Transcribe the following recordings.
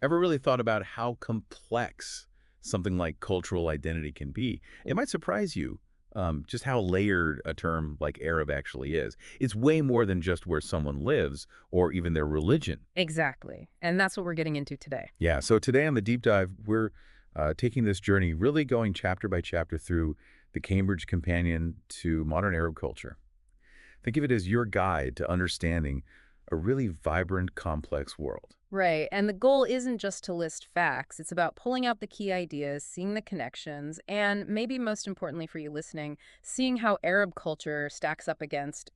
Ever really thought about how complex something like cultural identity can be? It might surprise you just how layered a term like Arab actually is. It's way more than just where someone lives or even their religion. Exactly. And that's what we're getting into today. Yeah, so today on the deep dive, we're taking this journey, really going chapter by chapter through the Cambridge Companion to modern Arab culture. Think of it as your guide to understanding a really vibrant, complex world. Right. And the goal isn't just to list facts. It's about pulling out the key ideas, seeing the connections, and maybe most importantly for you listening, seeing how Arab culture stacks up against,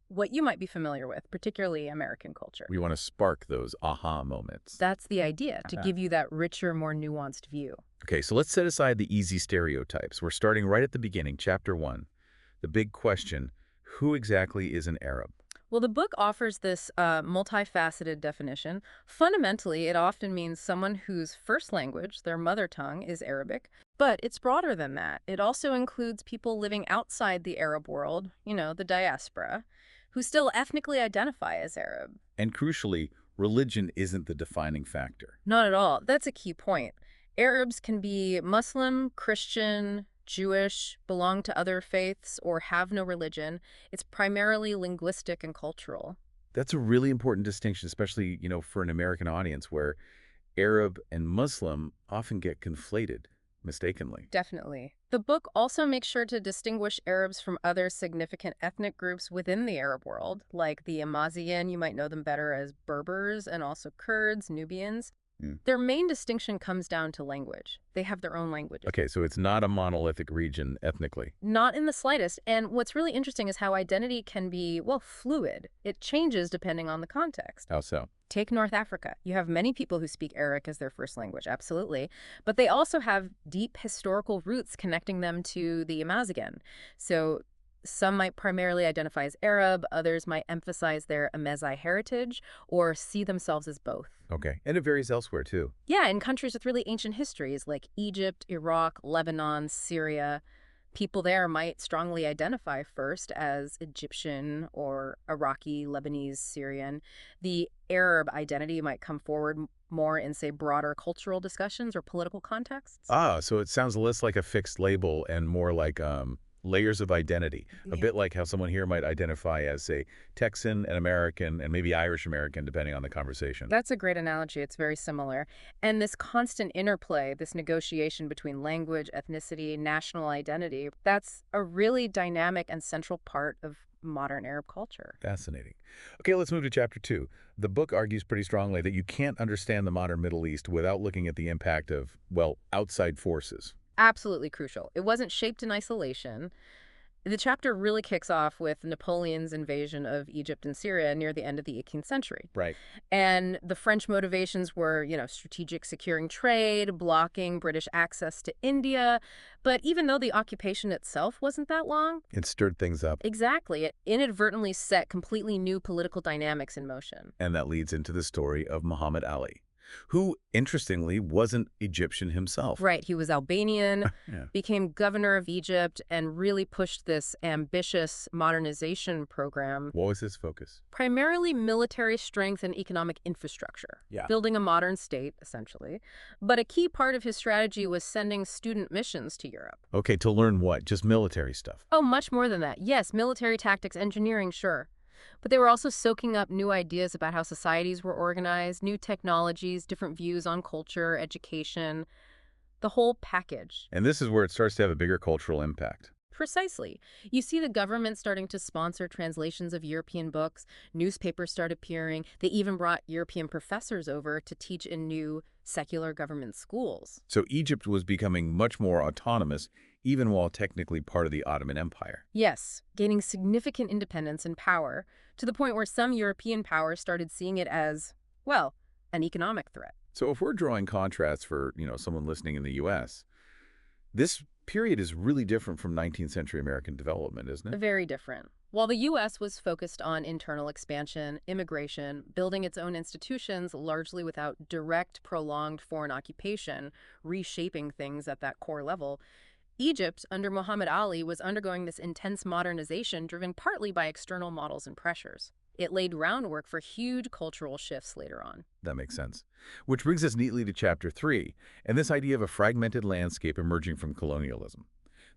what you might be familiar with, particularly American culture. We want to spark those aha moments. That's the idea, to give you that richer, more nuanced view. Okay, so let's set aside the easy stereotypes. We're starting right at the beginning, chapter 1. The big question, who exactly is an Arab? Well, the book offers this multifaceted definition. Fundamentally, it often means someone whose first language, their mother tongue, is Arabic. But it's broader than that. It also includes people living outside the Arab world, the diaspora, who still ethnically identify as Arab. And crucially, religion isn't the defining factor. Not at all. That's a key point. Arabs can be Muslim, Christian, Jewish, belong to other faiths, or have no religion. It's primarily linguistic and cultural. That's a really important distinction, especially, for an American audience where Arab and Muslim often get conflated mistakenly. Definitely. The book also makes sure to distinguish Arabs from other significant ethnic groups within the Arab world, like the Amazian, you might know them better as Berbers, and also Kurds, Nubians. Mm. Their main distinction comes down to language. They have their own languages. Okay, so it's not a monolithic region ethnically. Not in the slightest. And what's really interesting is how identity can be, well, fluid. It changes depending on the context. How so? Take North Africa. You have many people who speak Arabic as their first language, absolutely. But they also have deep historical roots connecting them to the Amazigh. So some might primarily identify as Arab, others might emphasize their Amazigh heritage or see themselves as both. Okay, and it varies elsewhere too. Yeah, in countries with really ancient histories like Egypt, Iraq, Lebanon, Syria, people there might strongly identify first as Egyptian or Iraqi, Lebanese, Syrian. The Arab identity might come forward more in, say, broader cultural discussions or political contexts. Ah, so it sounds less like a fixed label and more like layers of identity. A Yeah. bit like how someone here might identify as, say, Texan and American and maybe Irish American, depending on the conversation. That's a great analogy. It's very similar. And this constant interplay, this negotiation between language, ethnicity, national identity, that's a really dynamic and central part of modern Arab culture. Fascinating. Okay, let's move to chapter 2. The book argues pretty strongly that you can't understand the modern Middle East without looking at the impact of, well, outside forces. Absolutely crucial. It wasn't shaped in isolation. The chapter really kicks off with Napoleon's invasion of Egypt and Syria near the end of the 18th century. Right. And the French motivations were, strategic securing trade, blocking British access to India. But even though the occupation itself wasn't that long, It stirred things up, exactly, it inadvertently set completely new political dynamics in motion. and that leads into the story of Muhammad Ali, who, interestingly, wasn't Egyptian himself. Right, he was Albanian, Yeah. became governor of Egypt, and really pushed this ambitious modernization program, What was his focus? primarily military strength and economic infrastructure, Yeah. building a modern state, essentially. But a key part of his strategy was sending student missions to Europe. Okay, to learn what? Just military stuff. Oh, much more than that. Yes, military tactics, engineering, sure. But they were also soaking up new ideas about how societies were organized, new technologies, different views on culture, education, the whole package. And this is where it starts to have a bigger cultural impact. Precisely. You see the government starting to sponsor translations of European books, newspapers start appearing, they even brought European professors over to teach in new secular government schools. So Egypt was becoming much more autonomous, even while technically part of the Ottoman Empire. Yes, gaining significant independence and power, to the point where some European powers started seeing it as, well, an economic threat. So if we're drawing contrasts for, someone listening in the U.S., this period is really different from 19th century American development, isn't it? Very different. While the U.S. was focused on internal expansion, immigration, building its own institutions largely without direct, prolonged foreign occupation, reshaping things at that core level, Egypt, under Muhammad Ali, was undergoing this intense modernization driven partly by external models and pressures. It laid groundwork for huge cultural shifts later on. That makes sense. Which brings us neatly to Chapter 3, and this idea of a fragmented landscape emerging from colonialism.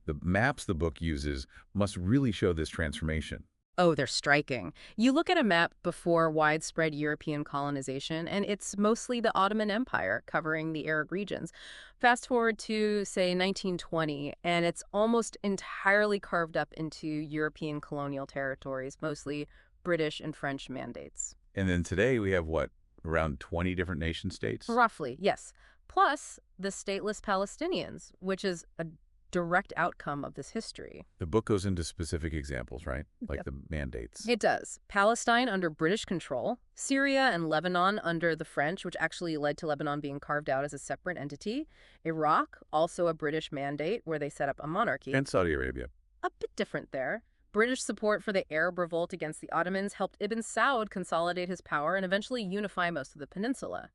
The maps the book uses must really show this transformation. Oh, they're striking. You look at a map before widespread European colonization, and it's mostly the Ottoman Empire covering the Arab regions. Fast forward to, say, 1920, and it's almost entirely carved up into European colonial territories, mostly British and French mandates. And then today we have, what, around 20 different nation states? Roughly, yes. Plus the stateless Palestinians, which is a direct outcome of this history. The book goes into specific examples, right? Like Yep. the mandates. It does. Palestine under British control, Syria and Lebanon under the French, which actually led to Lebanon being carved out as a separate entity, Iraq, also a British mandate where they set up a monarchy. And Saudi Arabia. A bit different there. British support for the Arab revolt against the Ottomans helped Ibn Saud consolidate his power and eventually unify most of the peninsula.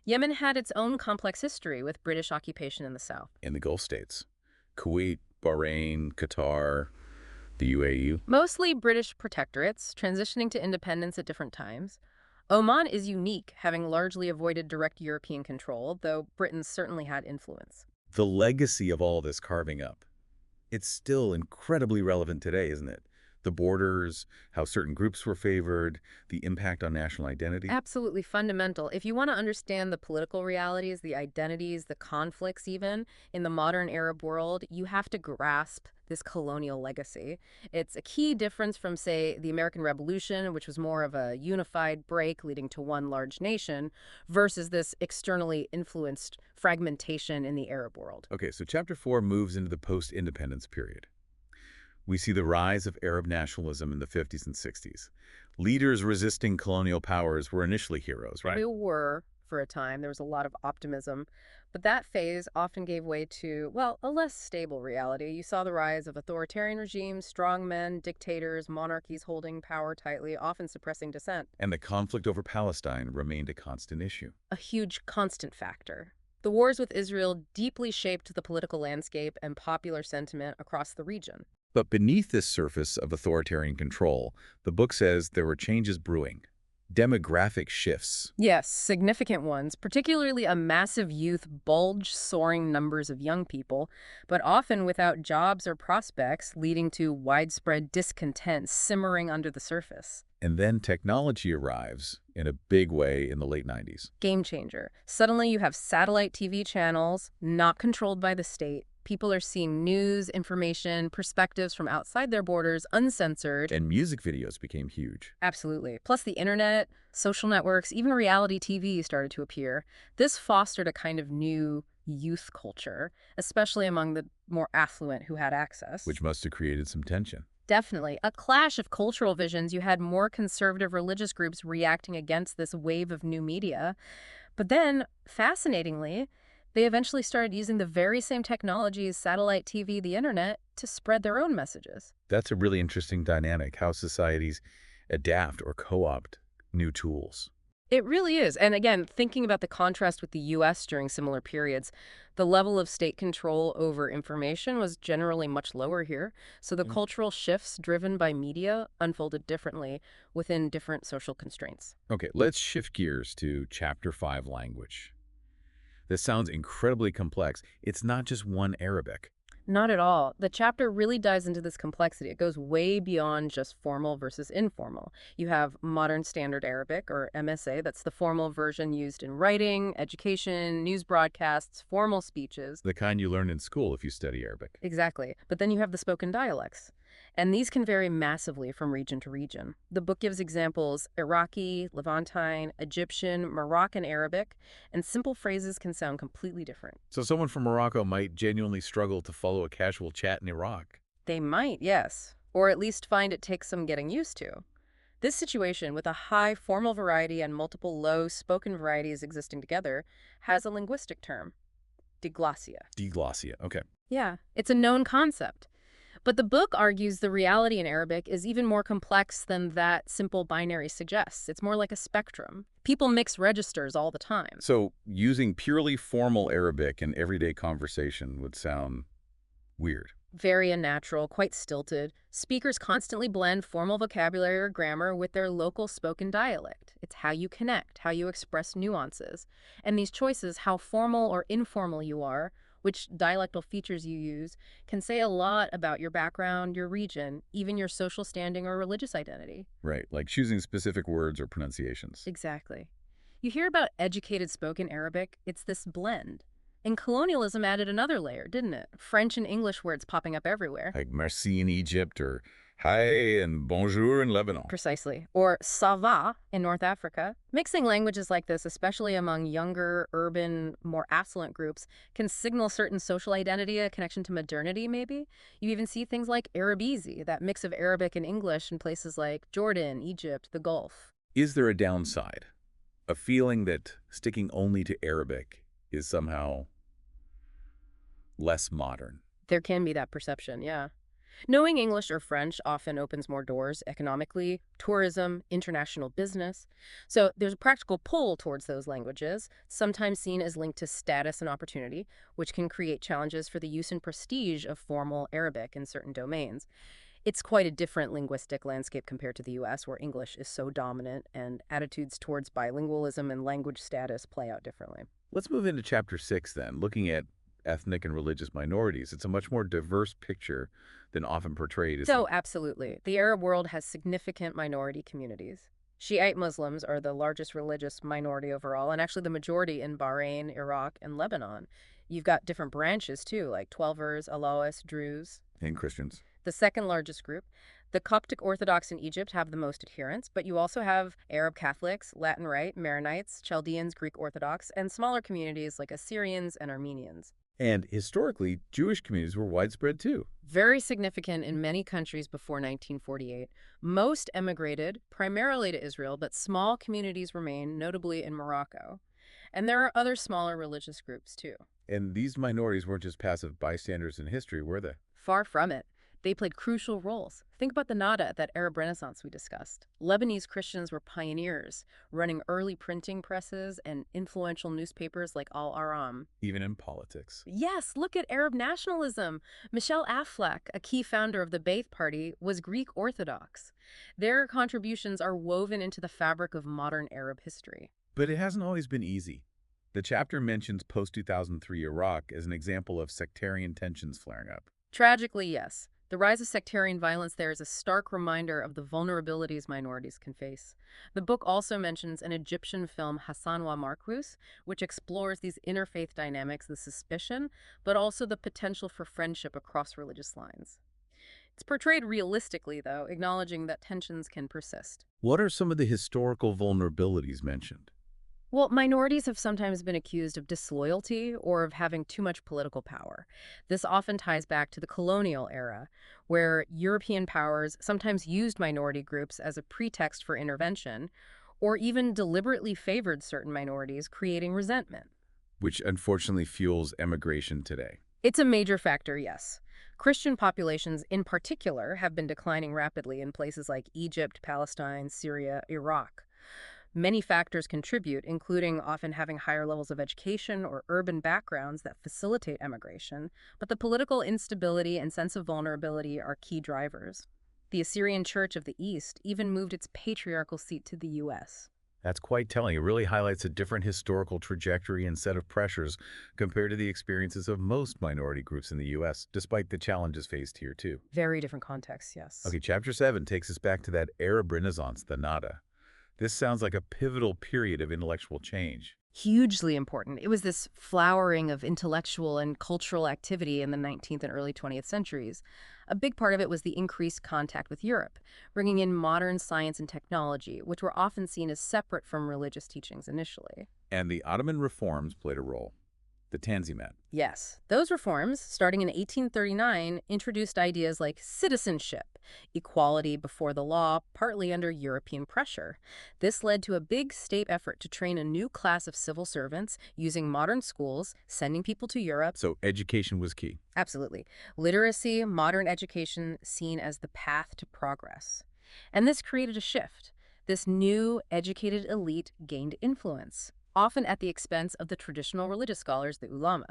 Yemen had its own complex history with British occupation in the south. In the Gulf states. Kuwait, Bahrain, Qatar, the UAE. Mostly British protectorates, transitioning to independence at different times. Oman is unique, having largely avoided direct European control, though Britain certainly had influence. The legacy of all this carving up, it's still incredibly relevant today, isn't it? The borders, how certain groups were favored, the impact on national identity. Absolutely fundamental. If you want to understand the political realities, the identities, the conflicts even in the modern Arab world, you have to grasp this colonial legacy. It's a key difference from, say, the American Revolution, which was more of a unified break leading to one large nation, versus this externally influenced fragmentation in the Arab world. Okay, so Chapter 4 moves into the post-independence period. We see the rise of Arab nationalism in the 50s and 60s. Leaders resisting colonial powers were initially heroes, right? We were, for a time, there was a lot of optimism, but that phase often gave way to, well, a less stable reality. You saw the rise of authoritarian regimes, strongmen, dictators, monarchies holding power tightly, often suppressing dissent. And the conflict over Palestine remained a constant issue. A huge constant factor. The wars with Israel deeply shaped the political landscape and popular sentiment across the region. But beneath this surface of authoritarian control, the book says there were changes brewing. Demographic shifts. Yes, significant ones, particularly a massive youth bulge, soaring numbers of young people, but often without jobs or prospects, leading to widespread discontent simmering under the surface. And then technology arrives in a big way in the late 90s. Game changer. Suddenly you have satellite TV channels, not controlled by the state. People are seeing news, information, perspectives from outside their borders, uncensored. And music videos became huge. Absolutely. Plus the internet, social networks, even reality TV started to appear. This fostered a kind of new youth culture, especially among the more affluent who had access. Which must have created some tension. Definitely. A clash of cultural visions. You had more conservative religious groups reacting against this wave of new media. But then, fascinatingly, they eventually started using the very same technologies, satellite TV, the internet, to spread their own messages. That's a really interesting dynamic, how societies adapt or co-opt new tools. It really is. And again, thinking about the contrast with the U.S. during similar periods, the level of state control over information was generally much lower here. So the cultural shifts driven by media unfolded differently within different social constraints. Okay, let's shift gears to Chapter 5, language. This sounds incredibly complex. It's not just one Arabic. Not at all. The chapter really dives into this complexity. It goes way beyond just formal versus informal. You have Modern Standard Arabic, or MSA, that's the formal version used in writing, education, news broadcasts, formal speeches. The kind you learn in school if you study Arabic. Exactly. But then you have the spoken dialects. And these can vary massively from region to region. The book gives examples Iraqi, Levantine, Egyptian, Moroccan Arabic, and simple phrases can sound completely different. So someone from Morocco might genuinely struggle to follow a casual chat in Iraq. They might, yes, or at least find it takes some getting used to. This situation, with a high formal variety and multiple low spoken varieties existing together, has a linguistic term, diglossia. Diglossia, okay. Yeah, it's a known concept. But the book argues the reality in Arabic is even more complex than that simple binary suggests. It's more like a spectrum. People mix registers all the time. So using purely formal Arabic in everyday conversation would sound weird. Very unnatural, quite stilted. Speakers constantly blend formal vocabulary or grammar with their local spoken dialect. It's how you connect, how you express nuances. And these choices, how formal or informal you are, which dialectal features you use, can say a lot about your background, your region, even your social standing or religious identity. Right, like choosing specific words or pronunciations. Exactly. You hear about educated spoken Arabic, it's this blend. And colonialism added another layer, didn't it? French and English words popping up everywhere. Like merci in Egypt or hi and bonjour in Lebanon. Precisely. Or ça va in North Africa. Mixing languages like this, especially among younger, urban, more affluent groups, can signal certain social identity, a connection to modernity, maybe. You even see things like Arabizi, that mix of Arabic and English in places like Jordan, Egypt, the Gulf. Is there a downside? A feeling that sticking only to Arabic is somehow less modern. There can be that perception, yeah. Knowing English or French often opens more doors economically, tourism, international business. So there's a practical pull towards those languages, sometimes seen as linked to status and opportunity, which can create challenges for the use and prestige of formal Arabic in certain domains. It's quite a different linguistic landscape compared to the US, where English is so dominant and attitudes towards bilingualism and language status play out differently. Let's move into chapter 6 then, looking at ethnic and religious minorities. It's a much more diverse picture than often portrayed, isn't So, it? absolutely. The Arab world has significant minority communities. Shiite Muslims are the largest religious minority overall, and actually the majority in Bahrain, Iraq, and Lebanon. You've got different branches too, like Twelvers, Alawites, Druze. And Christians. The second largest group, the Coptic Orthodox in Egypt have the most adherents, but you also have Arab Catholics, Latin Rite, Maronites, Chaldeans, Greek Orthodox, and smaller communities like Assyrians and Armenians. And historically, Jewish communities were widespread too. Very significant in many countries before 1948. Most emigrated, primarily to Israel, but small communities remain, notably in Morocco. And there are other smaller religious groups, too. And these minorities weren't just passive bystanders in history, were they? Far from it. They played crucial roles. Think about the Nahda, that Arab Renaissance we discussed. Lebanese Christians were pioneers, running early printing presses and influential newspapers like Al Aram. Even in politics. Yes, look at Arab nationalism. Michel Aflaq, a key founder of the Ba'ath Party, was Greek Orthodox. Their contributions are woven into the fabric of modern Arab history. But it hasn't always been easy. The chapter mentions post-2003 Iraq as an example of sectarian tensions flaring up. Tragically, yes. The rise of sectarian violence there is a stark reminder of the vulnerabilities minorities can face. The book also mentions an Egyptian film, Hassan wa Marcus, which explores these interfaith dynamics, the suspicion, but also the potential for friendship across religious lines. It's portrayed realistically, though, acknowledging that tensions can persist. What are some of the historical vulnerabilities mentioned? Well, minorities have sometimes been accused of disloyalty or of having too much political power. This often ties back to the colonial era, where European powers sometimes used minority groups as a pretext for intervention, or even deliberately favored certain minorities, creating resentment. Which unfortunately fuels emigration today. It's a major factor, yes. Christian populations in particular have been declining rapidly in places like Egypt, Palestine, Syria, Iraq. Many factors contribute, including often having higher levels of education or urban backgrounds that facilitate emigration, but the political instability and sense of vulnerability are key drivers. The Assyrian Church of the East even moved its patriarchal seat to the U.S. That's quite telling. It really highlights a different historical trajectory and set of pressures compared to the experiences of most minority groups in the U.S., despite the challenges faced here, too. Very different contexts, yes. Okay, Chapter 7 takes us back to that Arab Renaissance, the Nahda. This sounds like a pivotal period of intellectual change. Hugely important. It was this flowering of intellectual and cultural activity in the 19th and early 20th centuries. A big part of it was the increased contact with Europe, bringing in modern science and technology, which were often seen as separate from religious teachings initially. And the Ottoman reforms played a role. The Tanzimat. Yes, those reforms, starting in 1839, introduced ideas like citizenship, equality before the law, partly under European pressure. This led to a big state effort to train a new class of civil servants using modern schools, sending people to Europe. So education was key. Absolutely. Literacy, modern education seen as the path to progress. And this created a shift. This new, educated elite gained influence, often at the expense of the traditional religious scholars, the ulama.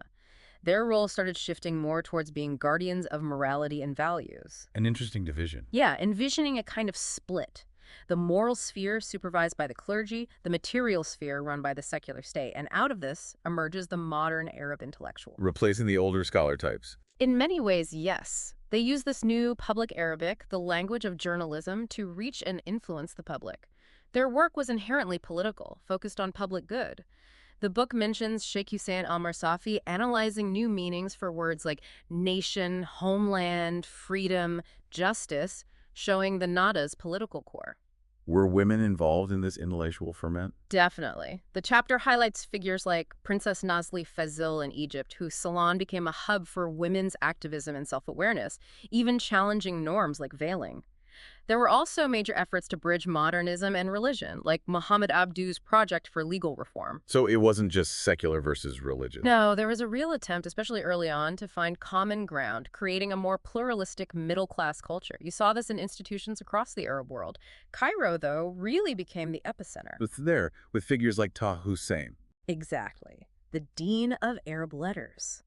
Their role started shifting more towards being guardians of morality and values. An interesting division. Yeah, envisioning a kind of split. The moral sphere supervised by the clergy, the material sphere run by the secular state. And out of this emerges the modern Arab intellectual. Replacing the older scholar types. In many ways, yes. They use this new public Arabic, the language of journalism, to reach and influence the public. Their work was inherently political, focused on public good. The book mentions Sheikh Hussein al-Marsafi analyzing new meanings for words like nation, homeland, freedom, justice, showing the Nahda's political core. Were women involved in this intellectual ferment? Definitely. The chapter highlights figures like Princess Nazli Fazil in Egypt, whose salon became a hub for women's activism and self-awareness, even challenging norms like veiling. There were also major efforts to bridge modernism and religion, like Muhammad Abdu's project for legal reform. So it wasn't just secular versus religious. No, there was a real attempt, especially early on, to find common ground, creating a more pluralistic middle-class culture. You saw this in institutions across the Arab world. Cairo, though, really became the epicenter. With figures like Taha Hussein. Exactly. The Dean of Arab Letters.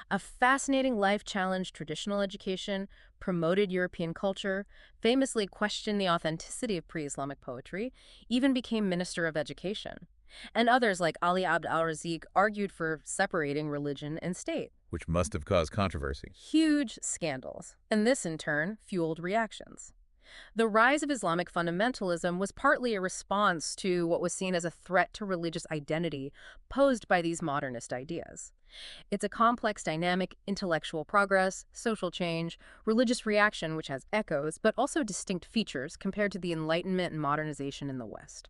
A fascinating life challenged traditional education, promoted European culture, famously questioned the authenticity of pre-Islamic poetry, even became Minister of Education. And others like Ali Abd al-Razik argued for separating religion and state. Which must have caused controversy. Huge scandals. And this, in turn, fueled reactions. The rise of Islamic fundamentalism was partly a response to what was seen as a threat to religious identity posed by these modernist ideas. It's a complex dynamic, intellectual progress, social change, religious reaction which has echoes, but also distinct features compared to the Enlightenment and modernization in the West.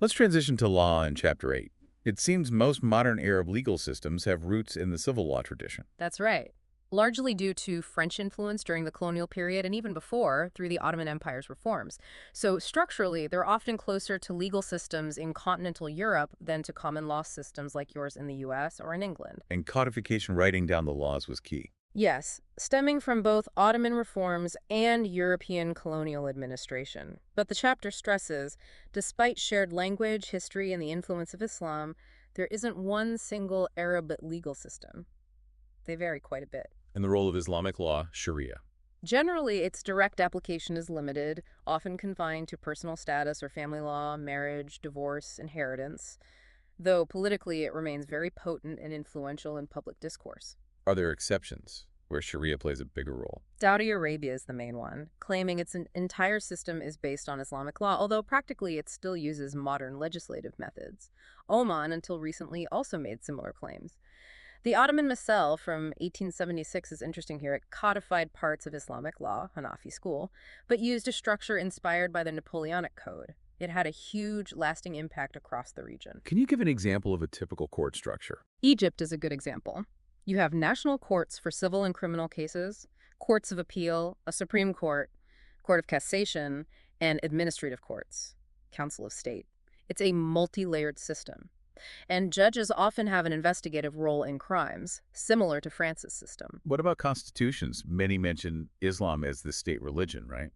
Let's transition to law in Chapter 8. It seems most modern Arab legal systems have roots in the civil law tradition. That's right. Largely due to French influence during the colonial period and even before, through the Ottoman Empire's reforms. So structurally, they're often closer to legal systems in continental Europe than to common law systems like yours in the US or in England. And codification writing down the laws was key. Yes, stemming from both Ottoman reforms and European colonial administration. But the chapter stresses, despite shared language, history, and the influence of Islam, there isn't one single Arab legal system. They vary quite a bit. And the role of Islamic law, Sharia. Generally, its direct application is limited, often confined to personal status or family law, marriage, divorce, inheritance, though politically it remains very potent and influential in public discourse. Are there exceptions where Sharia plays a bigger role? Saudi Arabia is the main one, claiming its entire system is based on Islamic law, although practically it still uses modern legislative methods. Oman, until recently, also made similar claims. The Ottoman Missal from 1876 is interesting here. It codified parts of Islamic law, Hanafi school, but used a structure inspired by the Napoleonic Code. It had a huge, lasting impact across the region. Can you give an example of a typical court structure? Egypt is a good example. You have national courts for civil and criminal cases, courts of appeal, a Supreme Court, Court of Cassation, and administrative courts, Council of State. It's a multi-layered system. And judges often have an investigative role in crimes, similar to France's system. What about constitutions? Many mention Islam as the state religion, right?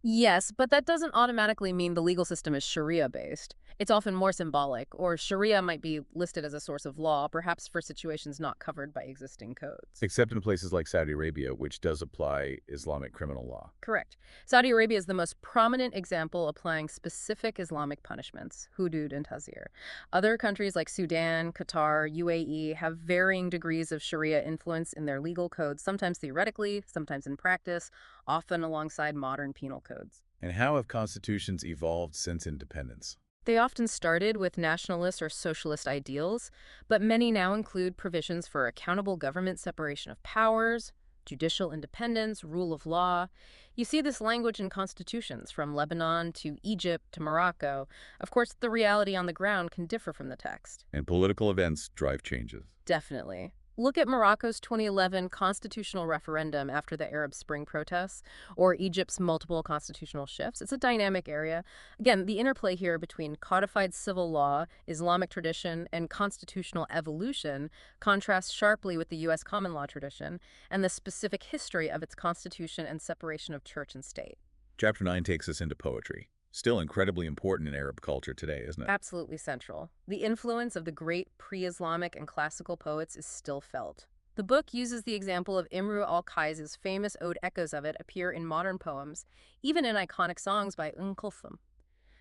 Yes, but that doesn't automatically mean the legal system is Sharia-based. It's often more symbolic, or Sharia might be listed as a source of law, perhaps for situations not covered by existing codes. Except in places like Saudi Arabia, which does apply Islamic criminal law. Correct. Saudi Arabia is the most prominent example applying specific Islamic punishments, hudud and tazir. Other countries like Sudan, Qatar, UAE have varying degrees of Sharia influence in their legal codes, sometimes theoretically, sometimes in practice, often alongside modern penal codes. And how have constitutions evolved since independence? They often started with nationalist or socialist ideals, but many now include provisions for accountable government separation of powers, judicial independence, rule of law. You see this language in constitutions from Lebanon to Egypt to Morocco. Of course, the reality on the ground can differ from the text. And political events drive changes. Definitely. Look at Morocco's 2011 constitutional referendum after the Arab Spring protests, or Egypt's multiple constitutional shifts. It's a dynamic area. Again, the interplay here between codified civil law, Islamic tradition, and constitutional evolution contrasts sharply with the U.S. common law tradition and the specific history of its constitution and separation of church and state. Chapter 9 takes us into poetry. Still incredibly important in Arab culture today, isn't it? Absolutely central. The influence of the great pre-Islamic and classical poets is still felt. The book uses the example of Imru al-Qais's famous ode. Echoes of it appear in modern poems, even in iconic songs by Kulthum.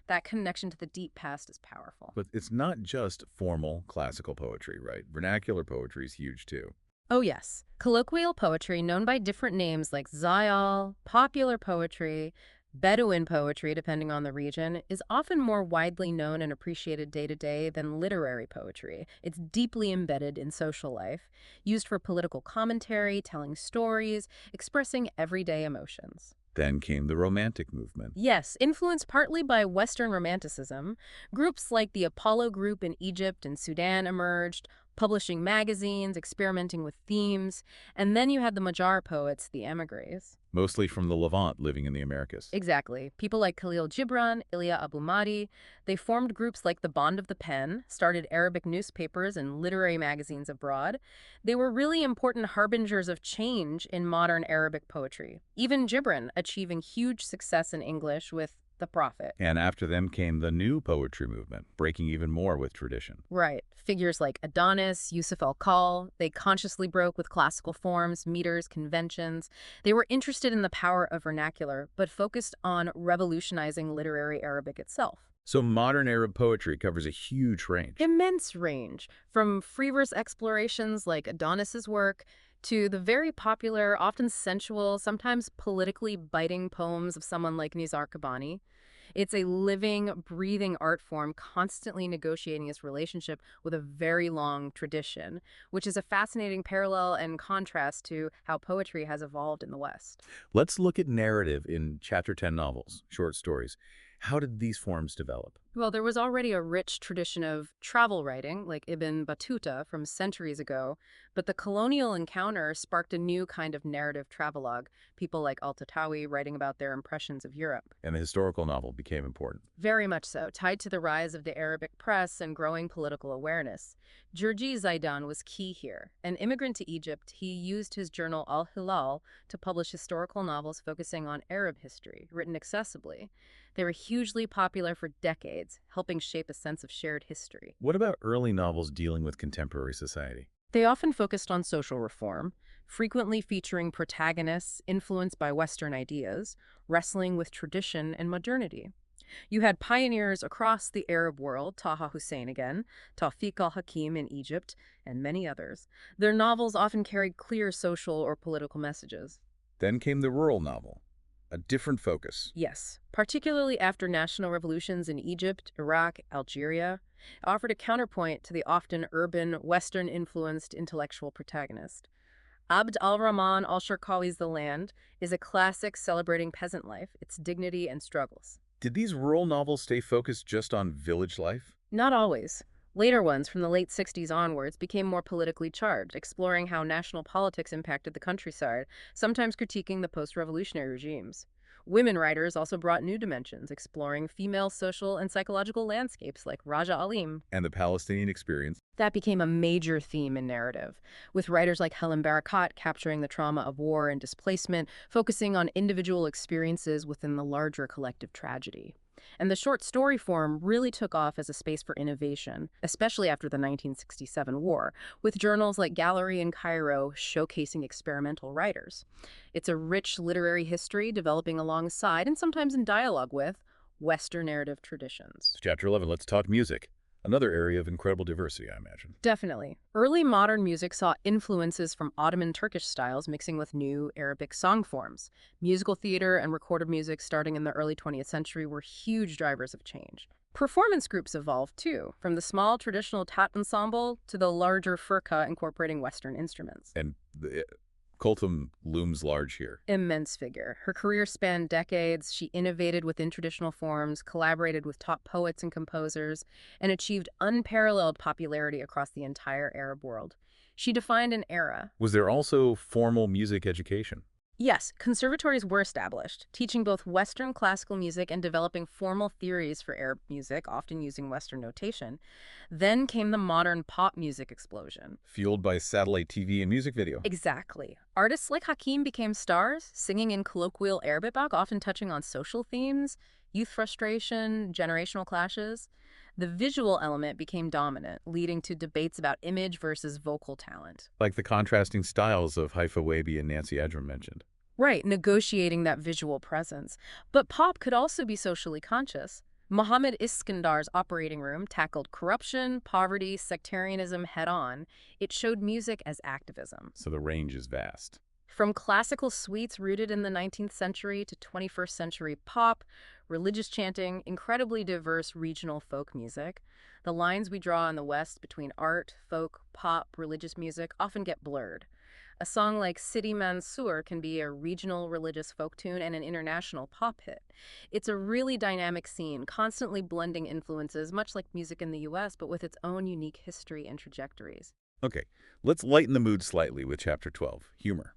That connection to the deep past is powerful. But it's not just formal classical poetry, right? Vernacular poetry is huge too. Oh yes, colloquial poetry known by different names like Zayal, popular poetry, Bedouin poetry, depending on the region, is often more widely known and appreciated day to day than literary poetry. It's deeply embedded in social life, used for political commentary, telling stories, expressing everyday emotions. Then came the Romantic movement. Yes, influenced partly by Western Romanticism, groups like the Apollo Group in Egypt and Sudan emerged, publishing magazines, experimenting with themes, and then you had the Magyar poets, the émigrés. Mostly from the Levant living in the Americas. Exactly. People like Khalil Gibran, Ilya Abu Mahdi, they formed groups like the Bond of the Pen, started Arabic newspapers and literary magazines abroad. They were really important harbingers of change in modern Arabic poetry. Even Gibran achieving huge success in English with The Prophet. And after them came the New Poetry movement, breaking even more with tradition. Right. Figures like Adonis, Yusuf al-Kal, they consciously broke with classical forms, meters, conventions. They were interested in the power of vernacular, but focused on revolutionizing literary Arabic itself. So modern Arab poetry covers a huge range. Immense range, from free verse explorations like Adonis's work to the very popular, often sensual, sometimes politically biting poems of someone like Nizar Qabbani. It's a living, breathing art form constantly negotiating its relationship with a very long tradition, which is a fascinating parallel and contrast to how poetry has evolved in the West. Let's look at narrative in Chapter 10 novels, short stories. How did these forms develop? Well, there was already a rich tradition of travel writing, like Ibn Battuta from centuries ago, but the colonial encounter sparked a new kind of narrative travelogue, people like Al-Tatawi writing about their impressions of Europe. And the historical novel became important. Very much so, tied to the rise of the Arabic press and growing political awareness. Jurji Zaidan was key here. An immigrant to Egypt, he used his journal Al-Hilal to publish historical novels focusing on Arab history, written accessibly. They were hugely popular for decades, helping shape a sense of shared history. What about early novels dealing with contemporary society? They often focused on social reform, frequently featuring protagonists influenced by Western ideas, wrestling with tradition and modernity. You had pioneers across the Arab world, Taha Hussein again, Tawfiq al-Hakim in Egypt, and many others. Their novels often carried clear social or political messages. Then came the rural novel, a different focus. Yes, particularly after national revolutions in Egypt, Iraq, Algeria, it offered a counterpoint to the often urban, Western-influenced intellectual protagonist. Abd al-Rahman al-Sharqawi's The Land is a classic celebrating peasant life, its dignity and struggles. Did these rural novels stay focused just on village life? Not always. Later ones, from the late 60s onwards, became more politically charged, exploring how national politics impacted the countryside, sometimes critiquing the post-revolutionary regimes. Women writers also brought new dimensions, exploring female social and psychological landscapes like Raja Alim. And the Palestinian experience? That became a major theme in narrative, with writers like Helen Barakat capturing the trauma of war and displacement, focusing on individual experiences within the larger collective tragedy. And the short story form really took off as a space for innovation, especially after the 1967 war, with journals like Gallery in Cairo showcasing experimental writers. It's a rich literary history developing alongside, and sometimes in dialogue with, Western narrative traditions. Chapter 11, let's talk music. Another area of incredible diversity, I imagine. Definitely. Early modern music saw influences from Ottoman Turkish styles mixing with new Arabic song forms. Musical theater and recorded music starting in the early 20th century were huge drivers of change. Performance groups evolved too, from the small traditional tat ensemble to the larger furqa incorporating Western instruments. And the Kulthum looms large here. Immense figure. Her career spanned decades. She innovated within traditional forms, collaborated with top poets and composers, and achieved unparalleled popularity across the entire Arab world. She defined an era. Was there also formal music education? Yes, conservatories were established, teaching both Western classical music and developing formal theories for Arab music, often using Western notation. Then came the modern pop music explosion. Fueled by satellite TV and music video. Exactly. Artists like Hakim became stars, singing in colloquial Arabic, often touching on social themes, youth frustration, generational clashes. The visual element became dominant, leading to debates about image versus vocal talent. Like the contrasting styles of Haifa Wabi and Nancy Edram mentioned. Right, negotiating that visual presence. But pop could also be socially conscious. Mohammed Iskandar's operating room tackled corruption, poverty, sectarianism head on. It showed music as activism. So the range is vast. From classical suites rooted in the 19th century to 21st century pop, religious chanting, incredibly diverse regional folk music, the lines we draw in the West between art, folk, pop, religious music often get blurred. A song like Sidi Mansour can be a regional religious folk tune and an international pop hit. It's a really dynamic scene, constantly blending influences, much like music in the US, but with its own unique history and trajectories. Okay, let's lighten the mood slightly with Chapter 12, humor.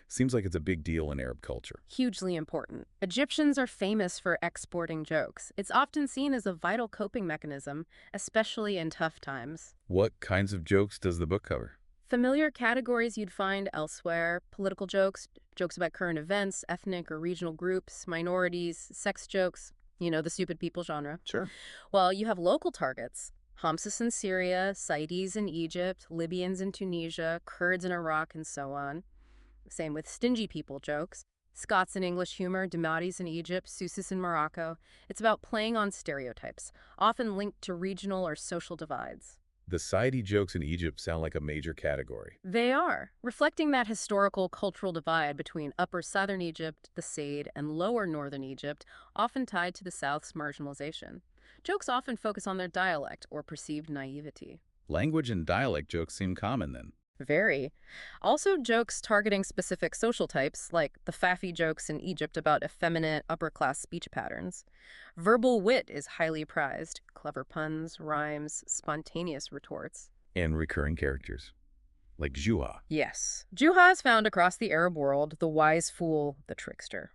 Seems like it's a big deal in Arab culture. Hugely important. Egyptians are famous for exporting jokes. It's often seen as a vital coping mechanism, especially in tough times. What kinds of jokes does the book cover? Familiar categories you'd find elsewhere: political jokes, jokes about current events, ethnic or regional groups, minorities, sex jokes, the stupid people genre. Sure. While you have local targets: Hamsis in Syria, Saidis in Egypt, Libyans in Tunisia, Kurds in Iraq, and so on. Same with stingy people jokes. Scots in English humor, Dematis in Egypt, Susis in Morocco. It's about playing on stereotypes, often linked to regional or social divides. The Saidi jokes in Egypt sound like a major category. They are, reflecting that historical cultural divide between upper southern Egypt, the Said, and lower northern Egypt, often tied to the South's marginalization. Jokes often focus on their dialect or perceived naivety. Language and dialect jokes seem common then. Very. Also, jokes targeting specific social types, like the Fafi jokes in Egypt about effeminate upper-class speech patterns. Verbal wit is highly prized: clever puns, rhymes, spontaneous retorts. And recurring characters, like Juha. Yes. Juha is found across the Arab world: the wise fool, the trickster.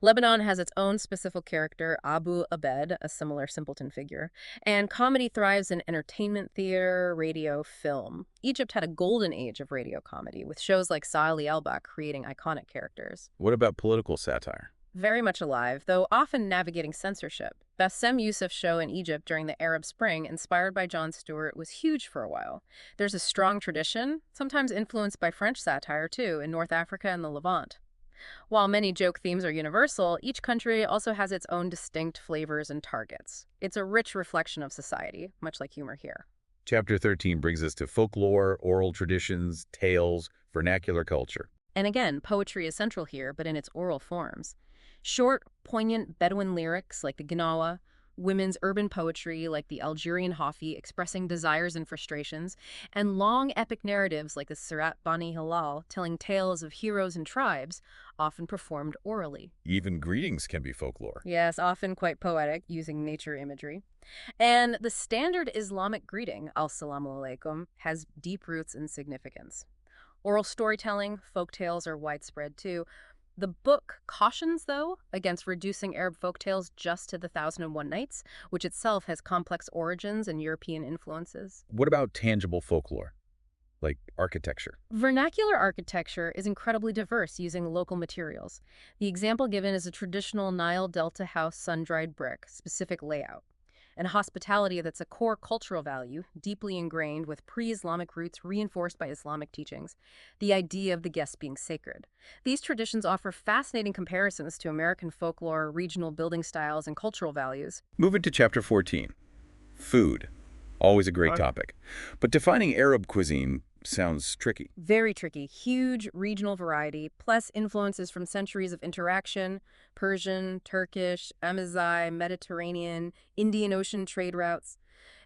Lebanon has its own specific character, Abu Abed, a similar simpleton figure. And comedy thrives in entertainment theater, radio, film. Egypt had a golden age of radio comedy, with shows like Sa'ali al-Bak creating iconic characters. What about political satire? Very much alive, though often navigating censorship. Bassem Youssef's show in Egypt during the Arab Spring, inspired by Jon Stewart, was huge for a while. There's a strong tradition, sometimes influenced by French satire too, in North Africa and the Levant. While many joke themes are universal, each country also has its own distinct flavors and targets. It's a rich reflection of society, much like humor here. Chapter 13 brings us to folklore, oral traditions, tales, vernacular culture. And again, poetry is central here, but in its oral forms. Short, poignant Bedouin lyrics like the Gnawa, women's urban poetry like the Algerian Hafi expressing desires and frustrations, and long epic narratives like the Sirat Bani Hilal telling tales of heroes and tribes, often performed orally. Even greetings can be folklore. Yes, often quite poetic, using nature imagery. And the standard Islamic greeting, Assalamu alaikum, has deep roots and significance. Oral storytelling, folk tales are widespread too. The book cautions, though, against reducing Arab folktales just to the Thousand and One Nights, which itself has complex origins and European influences. What about tangible folklore, like architecture? Vernacular architecture is incredibly diverse, using local materials. The example given is a traditional Nile Delta house sun-dried brick, specific layout. And hospitality that's a core cultural value, deeply ingrained with pre-Islamic roots reinforced by Islamic teachings, the idea of the guest being sacred. These traditions offer fascinating comparisons to American folklore, regional building styles, and cultural values. Moving to Chapter 14, food. Always a great topic. But defining Arab cuisine sounds tricky. Very tricky. Huge regional variety, plus influences from centuries of interaction: Persian, Turkish, Amazigh, Mediterranean, Indian Ocean trade routes,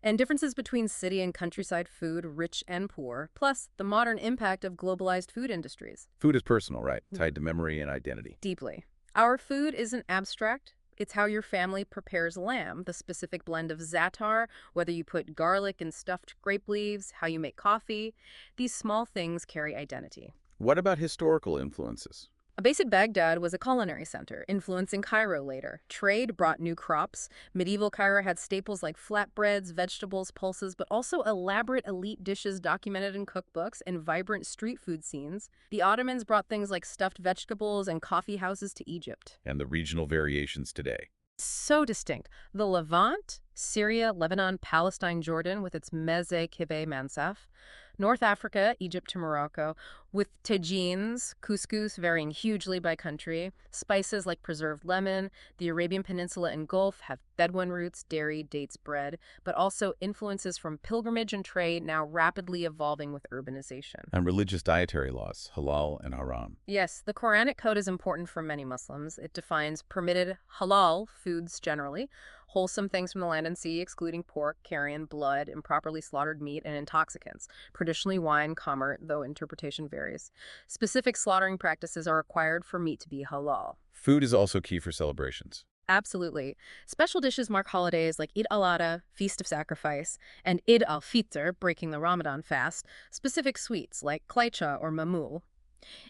and differences between city and countryside food, rich and poor, plus the modern impact of globalized food industries. Food is personal, right? Tied to memory and identity. Deeply. Our food isn't abstract. It's how your family prepares lamb, the specific blend of za'atar, whether you put garlic and stuffed grape leaves, how you make coffee. These small things carry identity. What about historical influences? Abbasid Baghdad was a culinary center, influencing Cairo later. Trade brought new crops. Medieval Cairo had staples like flatbreads, vegetables, pulses, but also elaborate elite dishes documented in cookbooks and vibrant street food scenes. The Ottomans brought things like stuffed vegetables and coffee houses to Egypt. And the regional variations today. So distinct. The Levant, Syria, Lebanon, Palestine, Jordan, with its meze, kibbeh, mansaf. North Africa, Egypt to Morocco, with tagines, couscous varying hugely by country. Spices like preserved lemon. The Arabian Peninsula and Gulf have Bedouin roots, dairy, dates, bread, but also influences from pilgrimage and trade now rapidly evolving with urbanization. And religious dietary laws, halal and haram. Yes, the Quranic code is important for many Muslims. It defines permitted halal foods generally, wholesome things from the land and sea, excluding pork, carrion, blood, improperly slaughtered meat, and intoxicants, traditionally wine, khamr, though interpretation varies. Specific slaughtering practices are required for meat to be halal. Food is also key for celebrations. Absolutely. Special dishes mark holidays like Eid al-Adha, Feast of Sacrifice, and Eid al-Fitr, breaking the Ramadan fast, specific sweets like kleicha or mamul.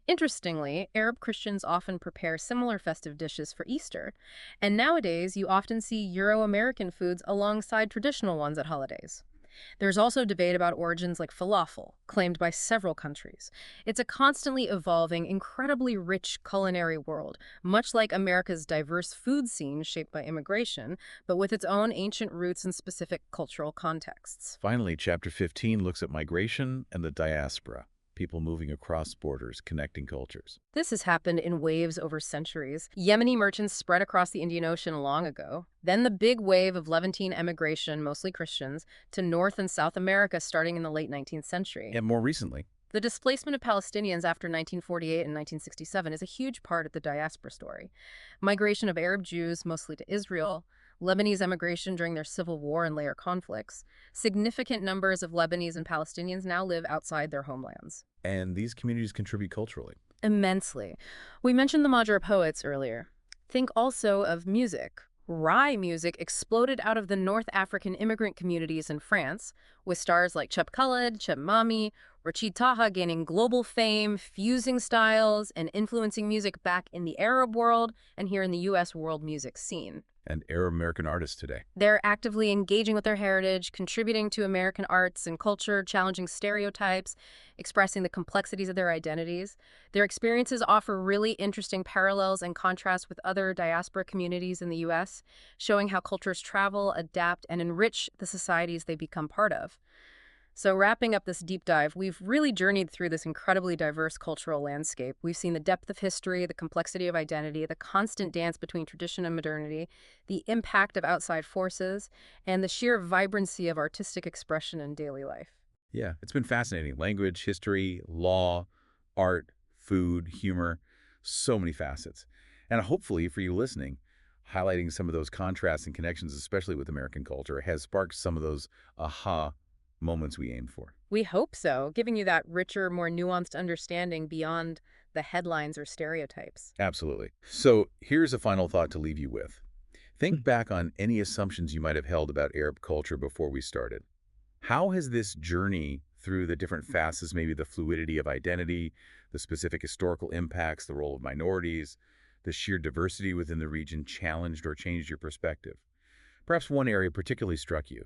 Interestingly, Arab Christians often prepare similar festive dishes for Easter, and nowadays you often see Euro-American foods alongside traditional ones at holidays. There's also debate about origins like falafel, claimed by several countries. It's a constantly evolving, incredibly rich culinary world, much like America's diverse food scene shaped by immigration, but with its own ancient roots and specific cultural contexts. Finally, Chapter 15 looks at migration and the diaspora, people moving across borders, connecting cultures. This has happened in waves over centuries. Yemeni merchants spread across the Indian Ocean long ago. Then the big wave of Levantine emigration, mostly Christians, to North and South America starting in the late 19th century. And more recently, The displacement of Palestinians after 1948 and 1967 is a huge part of the diaspora story. Migration of Arab Jews, mostly to Israel, Lebanese emigration during their civil war and later conflicts. Significant numbers of Lebanese and Palestinians now live outside their homelands. and these communities contribute culturally. Immensely. We mentioned the Madhra poets earlier. Think also of music. Rai music exploded out of the North African immigrant communities in France, with stars like Cheb Khaled, Cheb Mami, Rachid Taha gaining global fame, fusing styles, and influencing music back in the Arab world and here in the U.S. world music scene. And Arab American artists today. They're actively engaging with their heritage, contributing to American arts and culture, challenging stereotypes, expressing the complexities of their identities. Their experiences offer really interesting parallels and contrasts with other diaspora communities in the U.S., showing how cultures travel, adapt, and enrich the societies they become part of. So wrapping up this deep dive, we've really journeyed through this incredibly diverse cultural landscape. We've seen the depth of history, the complexity of identity, the constant dance between tradition and modernity, the impact of outside forces, and the sheer vibrancy of artistic expression in daily life. Yeah, it's been fascinating. Language, history, law, art, food, humor, so many facets. And hopefully for you listening, highlighting some of those contrasts and connections, especially with American culture, has sparked some of those aha moments we aimed for. We hope so, giving you that richer, more nuanced understanding beyond the headlines or stereotypes. Absolutely. So here's a final thought to leave you with. Think back on any assumptions you might have held about Arab culture before we started. How has this journey through the different facets, maybe the fluidity of identity, the specific historical impacts, the role of minorities, the sheer diversity within the region challenged or changed your perspective? Perhaps one area particularly struck you.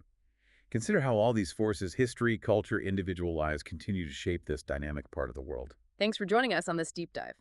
Consider how all these forces, history, culture, individual lives, continue to shape this dynamic part of the world. Thanks for joining us on this deep dive.